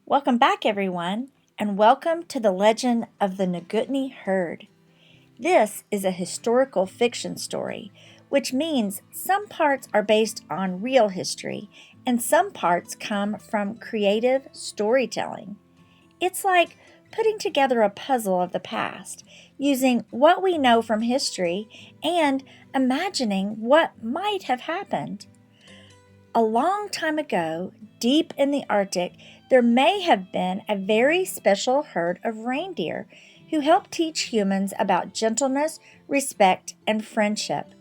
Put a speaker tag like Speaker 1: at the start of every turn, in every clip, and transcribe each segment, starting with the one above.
Speaker 1: Welcome back, everyone, and welcome to the legend of the Nguutney Herd. This is a historical fiction story, which means some parts are based on real history and some parts come from creative storytelling. It's like putting together a puzzle of the past, using what we know from history and imagining what might have happened. A long time ago, deep in the Arctic, there may have been a very special herd of reindeer who helped teach humans about gentleness, respect, and friendship.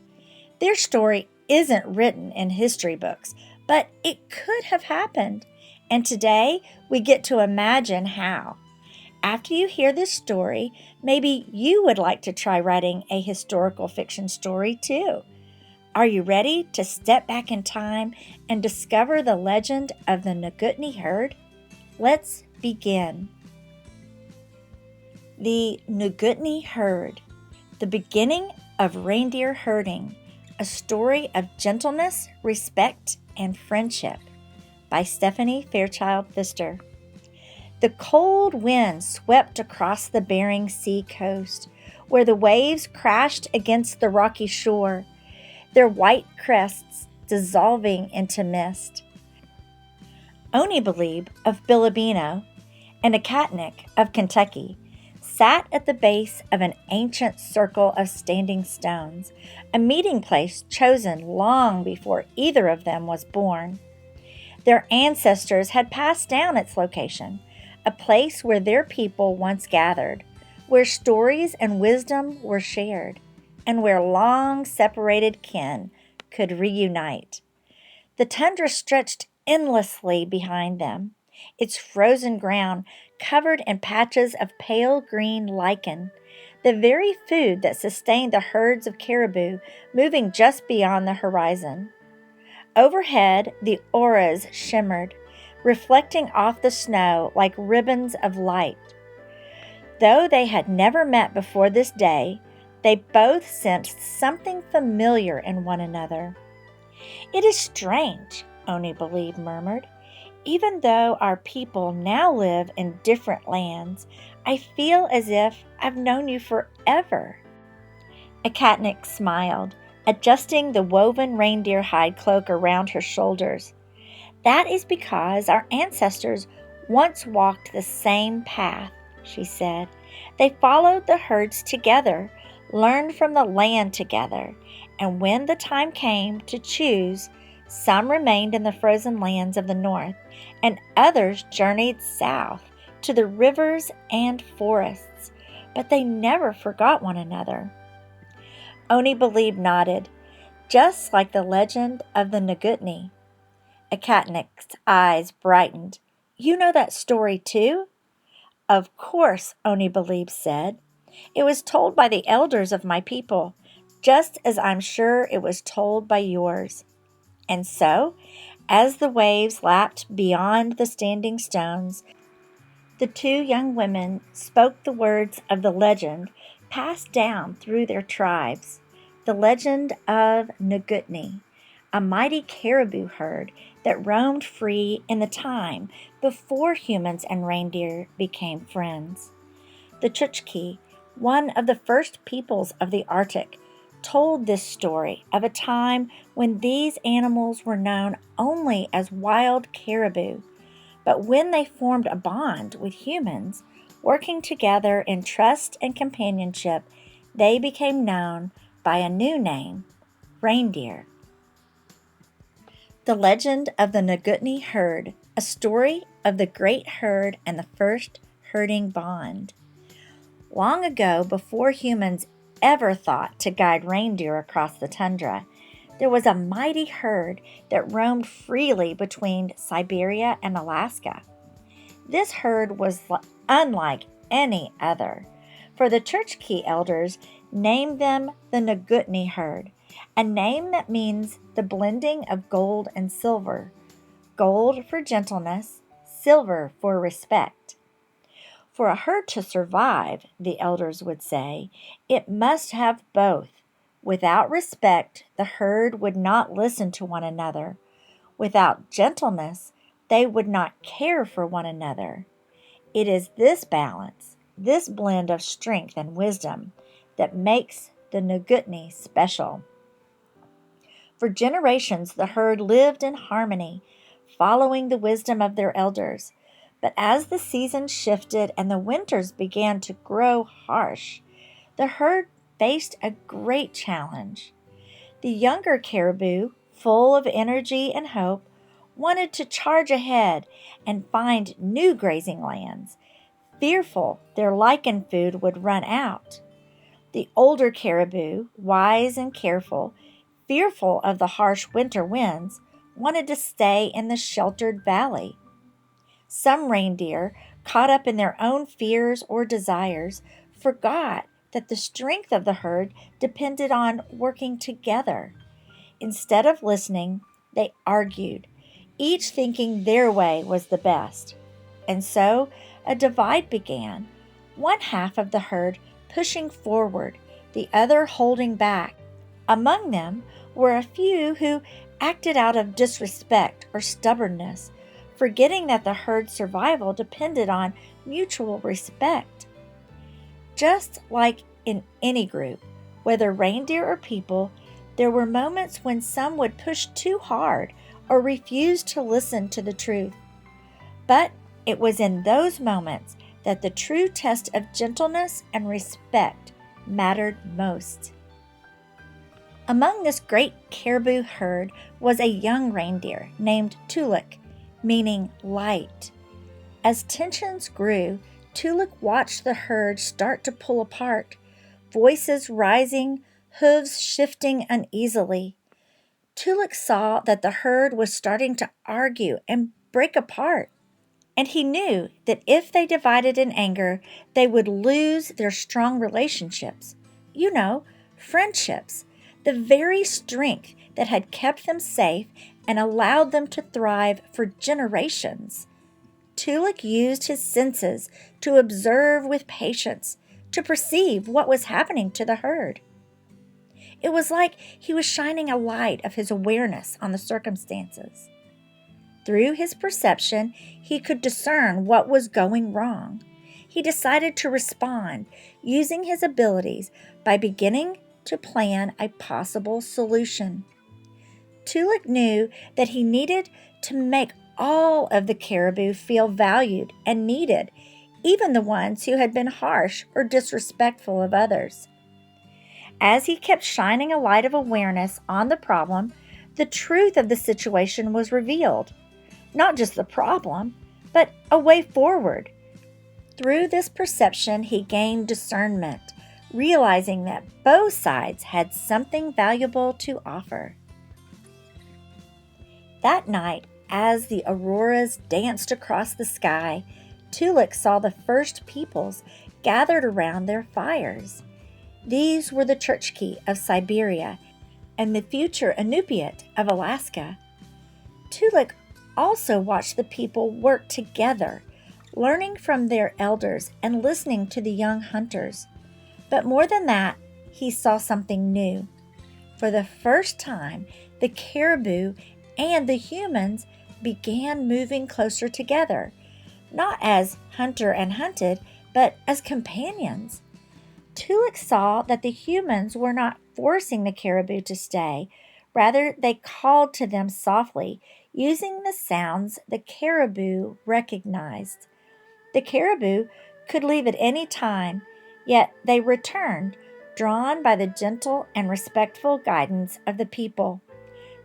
Speaker 1: Their story isn't written in history books, but it could have happened. And today we get to imagine how. After you hear this story, maybe you would like to try writing a historical fiction story too. Are you ready to step back in time and discover the legend of the Nguutney Herd? Let's begin. The Nguutney Herd, the beginning of reindeer herding, a story of gentleness, respect, and friendship, by Stephanie Fairchild Pfister. The cold wind swept across the Bering Sea coast, where the waves crashed against the rocky shore, their white crests dissolving into mist. Onibelebe of Bilibino and Akatnik of Kentucky sat at the base of an ancient circle of standing stones, a meeting place chosen long before either of them was born. Their ancestors had passed down its location, a place where their people once gathered, where stories and wisdom were shared, and where long-separated kin could reunite. The tundra stretched endlessly behind them, its frozen ground covered in patches of pale green lichen, the very food that sustained the herds of caribou moving just beyond the horizon. Overhead, the auroras shimmered, reflecting off the snow like ribbons of light. Though they had never met before this day, they both sensed something familiar in one another. "It is strange," Onibelebe murmured. "Even though our people now live in different lands, I feel as if I've known you forever." Akatnik smiled, adjusting the woven reindeer hide cloak around her shoulders. "That is because our ancestors once walked the same path," she said. "They followed the herds together, learned from the land together, and when the time came to choose, some remained in the frozen lands of the north, and others journeyed south to the rivers and forests, but they never forgot one another." Onibelebe nodded, just like the legend of the Nguutney. Akatnik's eyes brightened. "You know that story too?" "Of course," Onibelebe said. "It was told by the elders of my people, just as I'm sure it was told by yours." And so, as the waves lapped beyond the standing stones, the two young women spoke the words of the legend passed down through their tribes, the legend of Nguutney, a mighty caribou herd that roamed free in the time before humans and reindeer became friends. The Chukchi, one of the first peoples of the Arctic, told this story of a time when these animals were known only as wild caribou, but when they formed a bond with humans, working together in trust and companionship, they became known by a new name, reindeer. The legend of the Nguutney Herd, a story of the great herd and the first herding bond. Long ago, before humans ever thought to guide reindeer across the tundra, there was a mighty herd that roamed freely between Siberia and Alaska. This herd was unlike any other, for the Chukchi elders named them the Nguutney Herd, a name that means the blending of gold and silver, gold for gentleness, silver for respect. For a herd to survive, the elders would say, it must have both. Without respect, the herd would not listen to one another. Without gentleness, they would not care for one another. It is this balance, this blend of strength and wisdom, that makes the Nguutney special. For generations, the herd lived in harmony, following the wisdom of their elders. But as the seasons shifted and the winters began to grow harsh, the herd faced a great challenge. The younger caribou, full of energy and hope, wanted to charge ahead and find new grazing lands, fearful their lichen food would run out. The older caribou, wise and careful, fearful of the harsh winter winds, wanted to stay in the sheltered valley. Some reindeer, caught up in their own fears or desires, forgot that the strength of the herd depended on working together. Instead of listening, they argued, each thinking their way was the best. And so a divide began, one half of the herd pushing forward, the other holding back. Among them were a few who acted out of disrespect or stubbornness, forgetting that the herd's survival depended on mutual respect. Just like in any group, whether reindeer or people, there were moments when some would push too hard or refuse to listen to the truth. But it was in those moments that the true test of gentleness and respect mattered most. Among this great caribou herd was a young reindeer named Tulip, meaning light. As tensions grew, Tulip watched the herd start to pull apart, voices rising, hooves shifting uneasily. Tulip saw that the herd was starting to argue and break apart, and he knew that if they divided in anger, they would lose their strong relationships. Friendships, the very strength that had kept them safe and allowed them to thrive for generations. Tulip used his senses to observe with patience, to perceive what was happening to the herd. It was like he was shining a light of his awareness on the circumstances. Through his perception, he could discern what was going wrong. He decided to respond, using his abilities by beginning to plan a possible solution. Tulip knew that he needed to make all of the caribou feel valued and needed, even the ones who had been harsh or disrespectful of others. As he kept shining a light of awareness on the problem, the truth of the situation was revealed. Not just the problem, but a way forward. Through this perception, he gained discernment, realizing that both sides had something valuable to offer. That night, as the auroras danced across the sky, Tulip saw the first peoples gathered around their fires. These were the Chukchi of Siberia and the future Inupiat of Alaska. Tulip also watched the people work together, learning from their elders and listening to the young hunters. But more than that, he saw something new. For the first time, the caribou and the humans began moving closer together, not as hunter and hunted, but as companions. Tulip saw that the humans were not forcing the caribou to stay. Rather, they called to them softly, using the sounds the caribou recognized. The caribou could leave at any time, yet they returned, drawn by the gentle and respectful guidance of the people.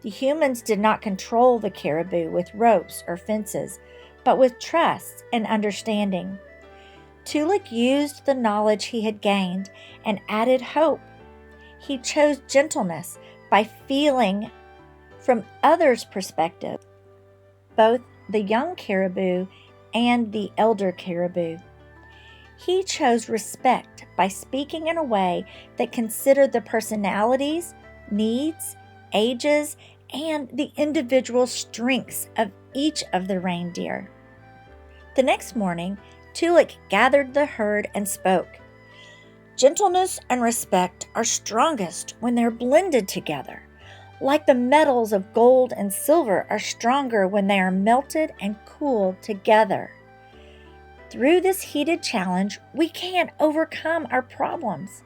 Speaker 1: The humans did not control the caribou with ropes or fences, but with trust and understanding. Tulip used the knowledge he had gained and added hope. He chose gentleness by feeling from others' perspective, both the young caribou and the elder caribou. He chose respect by speaking in a way that considered the personalities, needs, ages, and the individual strengths of each of the reindeer. The next morning, Tulip gathered the herd and spoke. "Gentleness and respect are strongest when they're blended together. like the metals of gold and silver are stronger when they are melted and cooled together. Through this heated challenge, we can't overcome our problems.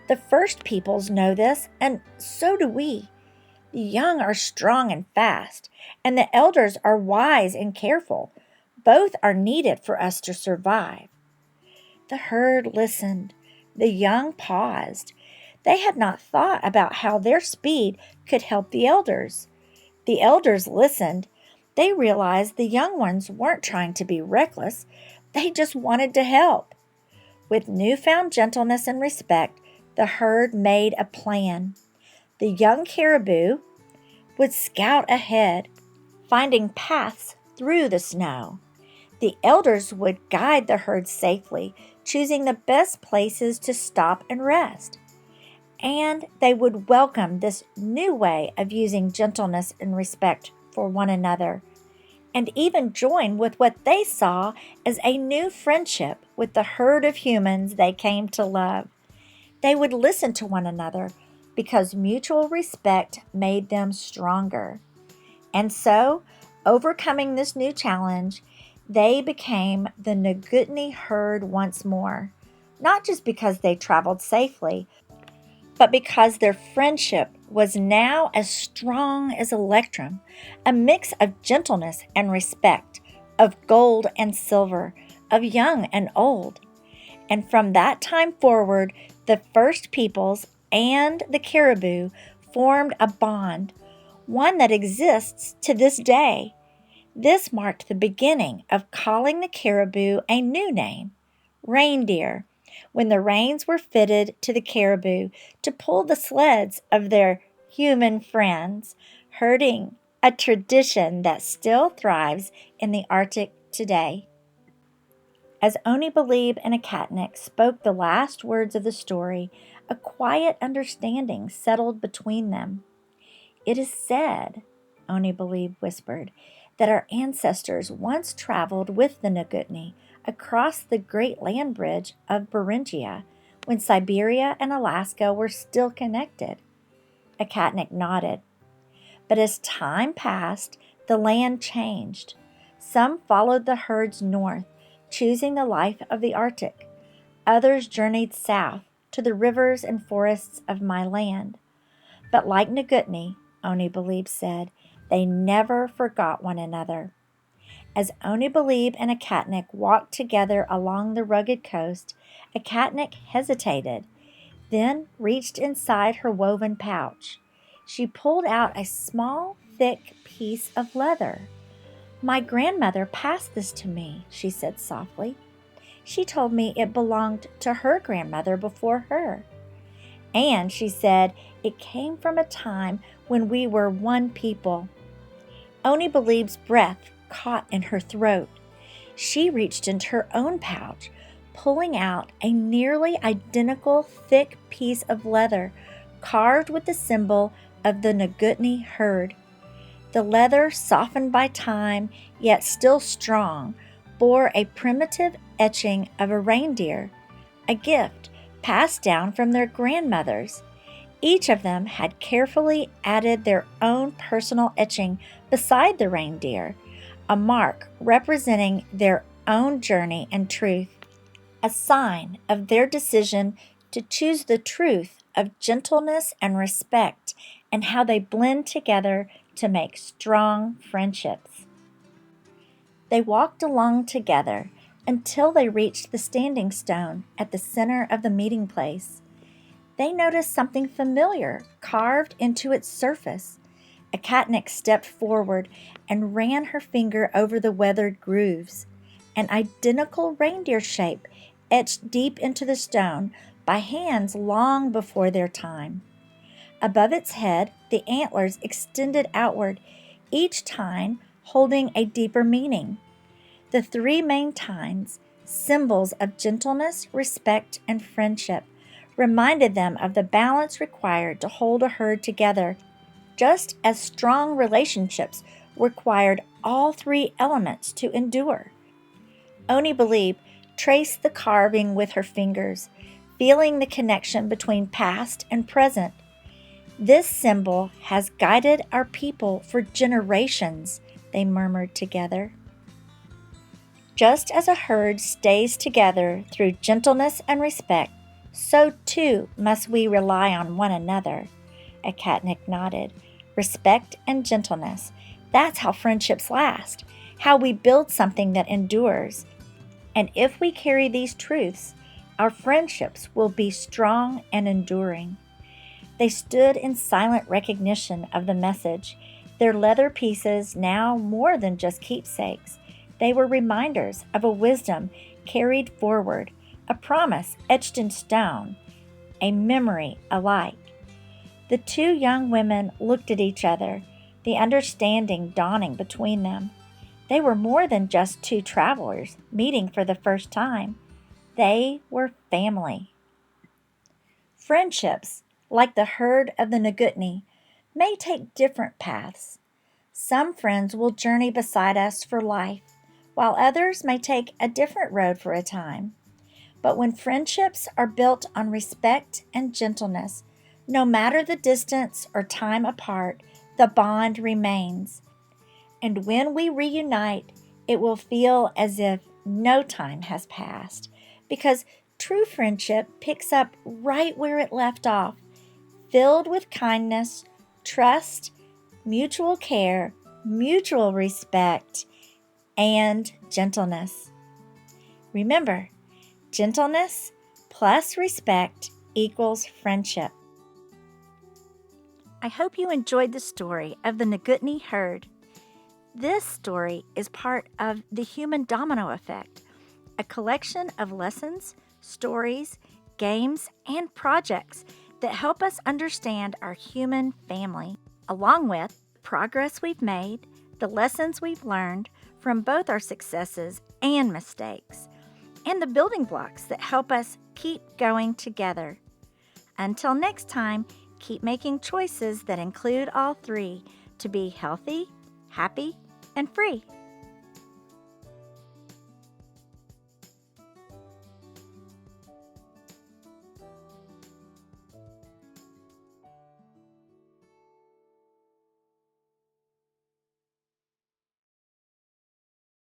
Speaker 1: The first peoples know this, and so do we. The young are strong and fast, and the elders are wise and careful. Both are needed for us to survive. The herd listened. The young paused. They had not thought about how their speed could help the elders. The elders listened. They realized the young ones weren't trying to be reckless. They just wanted to help. With newfound gentleness and respect, the herd made a plan. The young caribou would scout ahead, finding paths through the snow. The elders would guide the herd safely, choosing the best places to stop and rest. And they would welcome this new way of using gentleness and respect for one another, and even join with what they saw as a new friendship with the herd of humans they came to love. They would listen to one another because mutual respect made them stronger. And so, overcoming this new challenge, they became the Nguutney Herd once more, not just because they traveled safely, but because their friendship was now as strong as electrum, a mix of gentleness and respect, of gold and silver, of young and old. And from that time forward, the first peoples and the caribou formed a bond, one that exists to this day. This marked the beginning of calling the caribou a new name, reindeer, when the reins were fitted to the caribou to pull the sleds of their human friends, herding, a tradition that still thrives in the Arctic today. As Onibelebe and Ecatnick spoke the last words of the story, a quiet understanding settled between them. "It is said," Onibelebe whispered, "that our ancestors once traveled with the Nguutney across the great land bridge of Beringia when Siberia and Alaska were still connected." Ecatnick nodded. But as time passed, the land changed. Some followed the herds north, choosing the life of the Arctic. Others journeyed south to the rivers and forests of my land. But like Nguutney, Onibelebe said, they never forgot one another. As Onibelebe and Ecatnick walked together along the rugged coast, Ecatnick hesitated, then reached inside her woven pouch. She pulled out a small, thick piece of leather. "My grandmother passed this to me," she said softly. "She told me it belonged to her grandmother before her. And," she said, "it came from a time when we were one people." Onibelebe's breath caught in her throat. She reached into her own pouch, pulling out a nearly identical thick piece of leather carved with the symbol of the Nguutney Herd. The leather, softened by time, yet still strong, bore a primitive etching of a reindeer, a gift passed down from their grandmothers. Each of them had carefully added their own personal etching beside the reindeer, a mark representing their own journey and truth, a sign of their decision to choose the truth of gentleness and respect and how they blend together to make strong friendships. They walked along together until they reached the standing stone at the center of the meeting place. They noticed something familiar carved into its surface. Ecatnick stepped forward and ran her finger over the weathered grooves. An identical reindeer shape etched deep into the stone by hands long before their time. Above its head, the antlers extended outward, each tine holding a deeper meaning. The three main tines, symbols of gentleness, respect, and friendship, reminded them of the balance required to hold a herd together, just as strong relationships required all three elements to endure. Onibelebe traced the carving with her fingers, feeling the connection between past and present. This symbol has guided our people for generations, they murmured together. Just as a herd stays together through gentleness and respect, so too must we rely on one another. A catnick nodded. Respect and gentleness. That's how friendships last, how we build something that endures. And if we carry these truths, our friendships will be strong and enduring. They stood in silent recognition of the message, their leather pieces now more than just keepsakes. They were reminders of a wisdom carried forward, a promise etched in stone, a memory alike. The two young women looked at each other, the understanding dawning between them. They were more than just two travelers meeting for the first time. They were family. Friendships, like the herd of the Nguutney, may take different paths. Some friends will journey beside us for life, while others may take a different road for a time. But when friendships are built on respect and gentleness, no matter the distance or time apart, the bond remains. And when we reunite, it will feel as if no time has passed, because true friendship picks up right where it left off, filled with kindness, trust, mutual care, mutual respect, and gentleness. Remember, gentleness plus respect equals friendship. I hope you enjoyed the story of the Nguutney Herd. This story is part of the Human Domino Effect, a collection of lessons, stories, games, and projects that help us understand our human family, along with the progress we've made, the lessons we've learned from both our successes and mistakes, and the building blocks that help us keep going together. Until next time, keep making choices that include all three to be healthy, happy, and free.